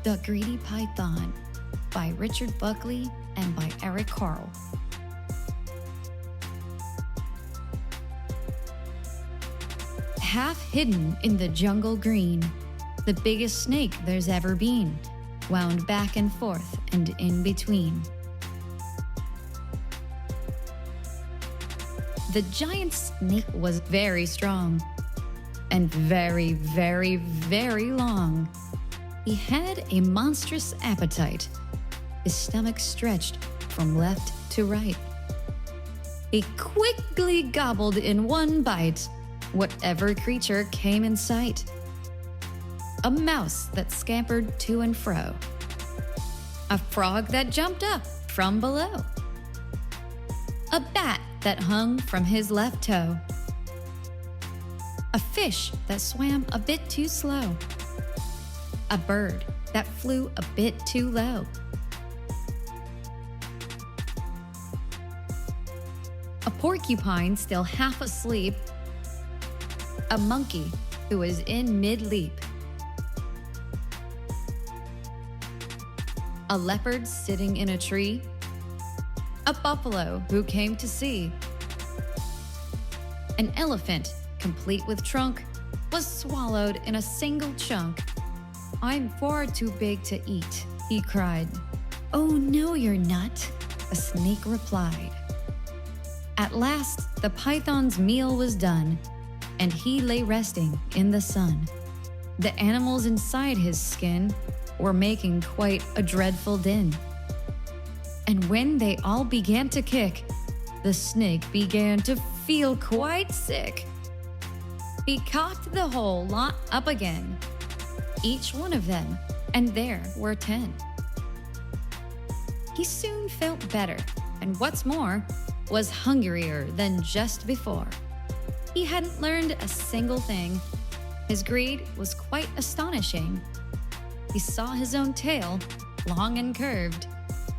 The Greedy Python by Richard Buckley and by Eric Carle. Half hidden in the jungle green, the biggest snake there's ever been, wound back and forth and in between. The giant snake was very strong and very, very, very long. He had a monstrous appetite. His stomach stretched from left to right. He quickly gobbled in one bite whatever creature came in sight. A mouse that scampered to and fro. A frog that jumped up from below. A bat that hung from his left toe. A fish that swam a bit too slow. A bird that flew a bit too low. A porcupine still half asleep. A monkey who was in mid-leap. A leopard sitting in a tree. A buffalo who came to see. An elephant, complete with trunk, was swallowed in a single chunk. "I'm far too big to eat," he cried. "Oh no, you're not," a snake replied. At last, the python's meal was done, and he lay resting in the sun. The animals inside his skin were making quite a dreadful din. And when they all began to kick, the snake began to feel quite sick. He cocked the whole lot up again, each one of them, and there were 10. He soon felt better, and what's more, was hungrier than just before. He hadn't learned a single thing. His greed was quite astonishing. He saw his own tail, long and curved,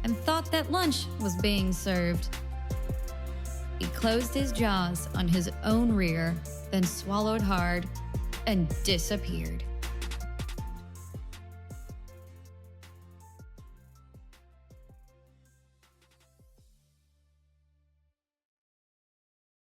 and thought that lunch was being served. He closed his jaws on his own rear, then swallowed hard and disappeared.